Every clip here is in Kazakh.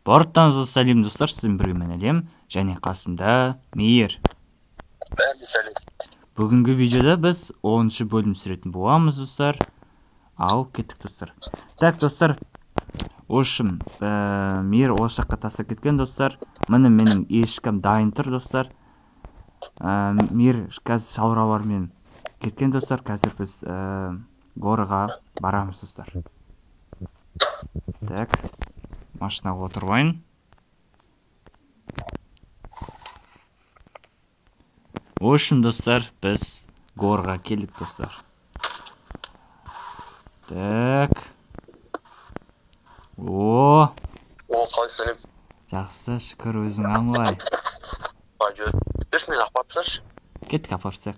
Барлықтарыңызға сәлем достар, сізбен бірге мен Әлем және қасымда Мейір. Сәлем. Бүгінгі видеода біз 10-шы бөлім түсіретін боламыз достар. Ал кеттік достар. Так достар, общем, Мейір осы жаққа тастап кеткен достар. Міне менің ешкім дайын тұр достар. Мейір қазір шауралармен кеткен достар. Қазір біз горыға барамыз достар. Так, машинаға отырып Общем, достар, біз горға келдік достар. Так. Қалай сәлем. Жақсы, шүкір, өзің қалай? Жүрс мені апарып тасташы. Кеттік апарсақ.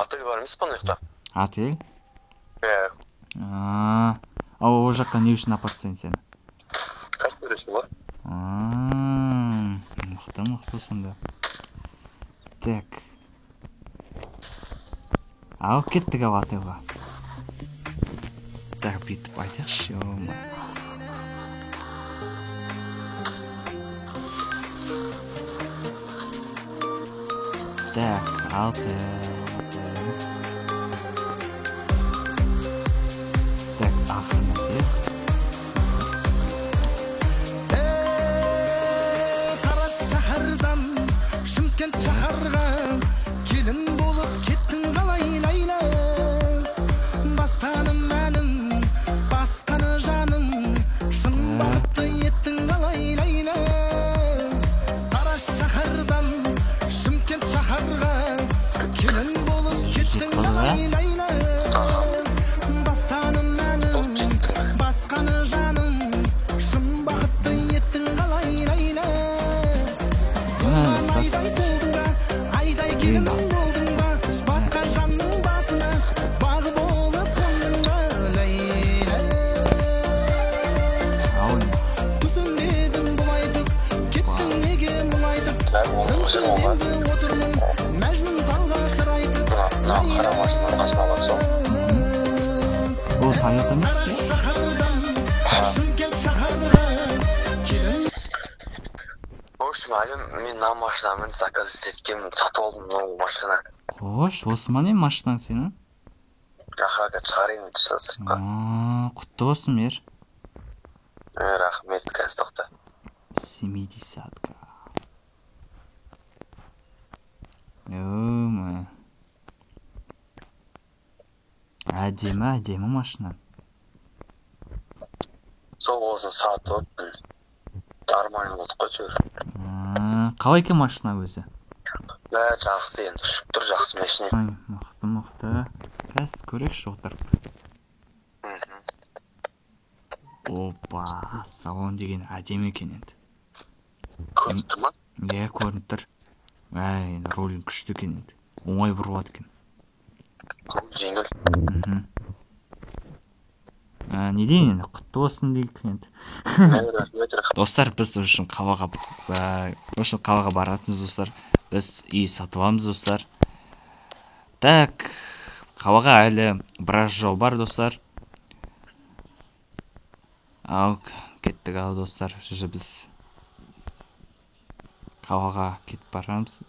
Отель бар емес па мына жақта? Отель? Иә. Ол жаққа не үшін апарсың сені? Қайтып бересің ғой. Мықты сонда. Так. Ал кеттік ал отельға. Так, бүйтіп айтайықшы. Так, Так, ақырын айтайық. Қара шаһардан Шымкент шаһарға келін болып кеттің қалай лайла. Бастаным мәнім, басқаны жаным, шын бақытты еттің қалай лайла. Қара шаһардан Шымкент шаһарға келін болып кеттің қалай лайла. Бастаным мәнім, басқаны жаным, шын бақытты еттің қалай лайла. Айдай болдың ба, айдай келінің болдың ба, басқа жанның басына бағы болып қондың ба лайла. Түсінбедім бұлайтып, кеттің неге мұңайтып, зың-зыңзеңді отырмын, мәжнүн талға сыр айтып. Қара машинаның қасына барсам. Бұл саяқ емес? Қара шаһардан Шымкент шаһарға келін. В общем, Әлем, мен мына машинамен заказ еткенмін, сатып алдым бұл машина. Қош, осы ма не машинаң сенің? Аха, шығарайын сыртқа. Құтты болсын, Мейір. Рахмет, қазір тоқта. 70-ка. Әдемі машина. Сол болсын сатып өттім. Нормально болды қой төр. Қалай екен машина өзі? Жақсы енді, шүктір жақсы машина. Мықты. Қазір көрекші отырып. Опа, салон деген әдемі екен енді. Көрініп тұр ма? Иә, көрініп тұр. Ролін күшті екен енді. Оңай бұрылады екен. Жеңіл. Не дейін енді, құтты болсын дейік енді. Достар, біз үшін қалаға баратынбыз достар. Біз үй сатып аламыз достар. Так, қалаға әлі біраз жол бар достар. Ал кеттік ал достар. Жүзі біз қалаға кетіп барамыз.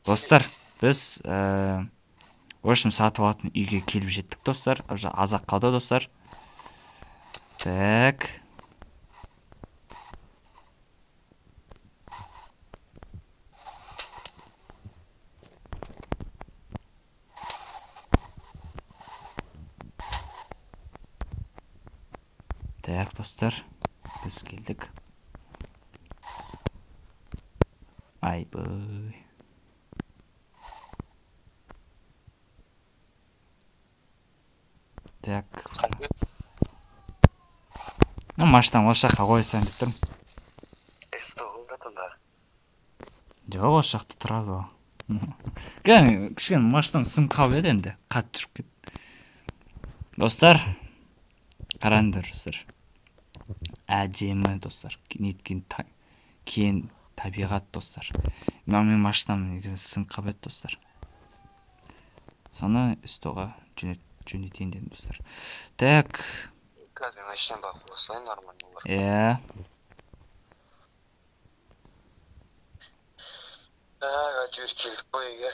Достар, біз общем сатып алатын үйге келіп жеттік достар. Азақ қалды достар. Так. Так, достар, біз келдік. Айбай. Так. Машинаны осы жаққа қойсаң деп тұрмын. Стоғыл жатында. Жоқ, осы жақта тұрады ол. Кішкене машинаң сынып қалып еді енді. Қатты жүріп кетті. Достар, қараңдар достар. Әдемі достар. Неткен кен табиғат достар. Мен машинам сынып қалып еді достар. Соны столға жөнетейін дедім достар. Так. Қазір машина бағып осылай нормально olur. Иә. әйтеуір келдік қой үйге.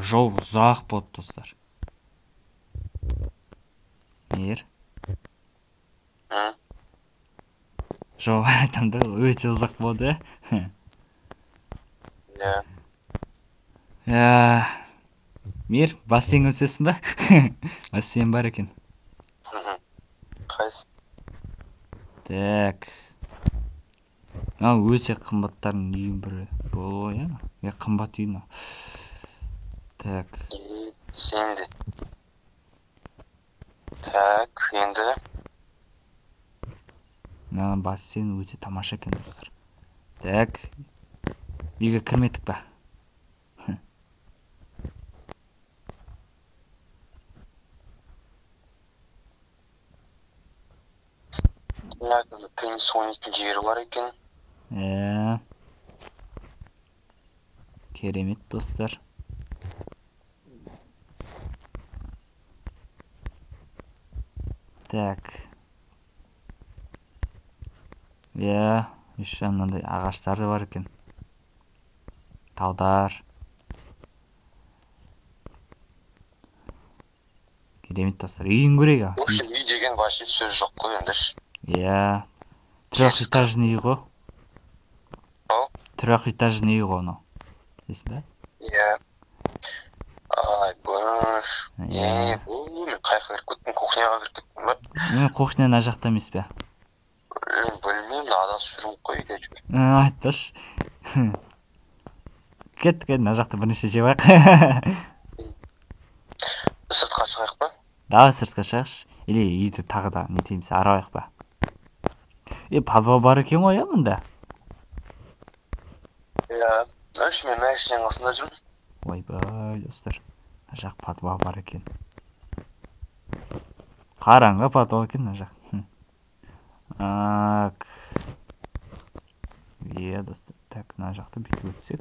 Жол ұзақ болды достар. Мейір? Жол айтамда өте ұзақ болды, Мейір, бассейн өтесің ба? Бассейн бар екен. Қайсы? Так. Өте қымбаттардың үйін бірі болу ғой, қымбат үйін. Так. Сен де. Так, енді. Бассейн өте тамаша екен достар. Так. Үйге кірмедік па? Теннис ойнайтын жері бар екен. Керемет достар. Так. Еще анандай ағаштар да бар екен. Талдар. Керемет достар. Үйін көрейік. Осы үй деген вообще сөз жоқ қой ендіш. Трехэтажный үй ғой. Ау? Трехэтажный үй ғой, Дейсің бе? Ай, бөш. Мен қайқа кіріп кеттім, кухняға кіріп кеттім ба? Мен кухня ана жақта емес пе? Білмеймін, адасып жүрмін қой үйге жүр. Айтпашы. Кеттік, ана жақта бірнеше жеп айық. Сыртқа шығайық па? Сыртқа шығайықшы. Или үйді тағы да нетейміз, аралайық па? Подвал бар екен ғой, мұнда? Мен мәшінен қасында жүрмін. Ойбай, достар. Жақ подвал бар екен. Қараңғы подвал екен, жақ. Достар. Так, жақты бүйтіп өтсек.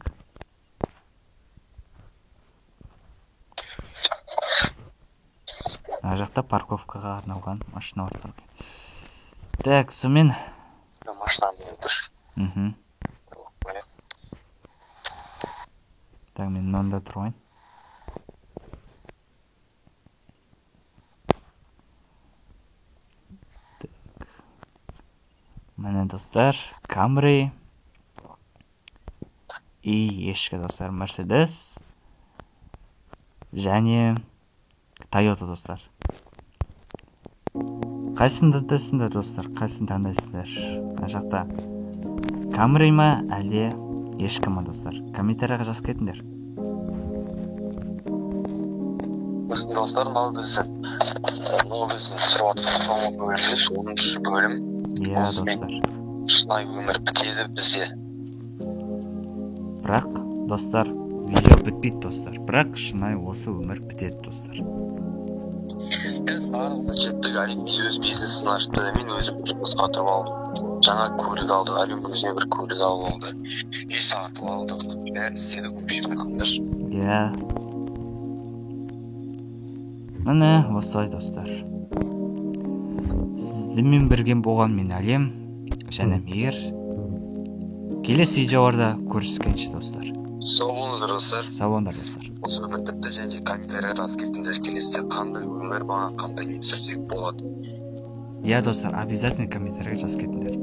Жақта парковкаға арналған машиналар бар екен. Так, сонымен. Машинаны өтір. Так, мен мында тұрайын. Міне достар, Camry и ешкі достар, Mercedes және Toyota достар. Қайсын таңдайсыңдар достар, қайсын таңдайсыңдар? Жақта Camry ма, әлде ешкі ма достар? Комментарияға жазып кетіңдер. Достар, мынау біздің түсіріп отырған соңғы бөліміміз, 10-шы бөлім. Достар. Шынайы өмір бітеді бізде. Бірақ, достар, видео бітпейді достар. Бірақ шынайы осы өмір бітеді достар. Барлығы жеттік, Әлем өз бизнесін ашты, мен өзім жұмысқа тұрып алдым. Жаңа көлік алды, Әлем өзіне бір көлік алып алды. Үй сатып алды, бәрін істеді көпшілік қандыр. Міне, осылай достар. Сіздермен бірге болған мен Әлем және Мейір. Келесі видеоларда көріскенше достар. Сау болыңыздар достар. Сау болыңдар достар. Осы өмір тіпті және комментарияға жазып кетіңіздер, келесіде қандай өмір маған қандай не түсірсек болады. Достар, обязательно комментарияға жазып кетіңдер.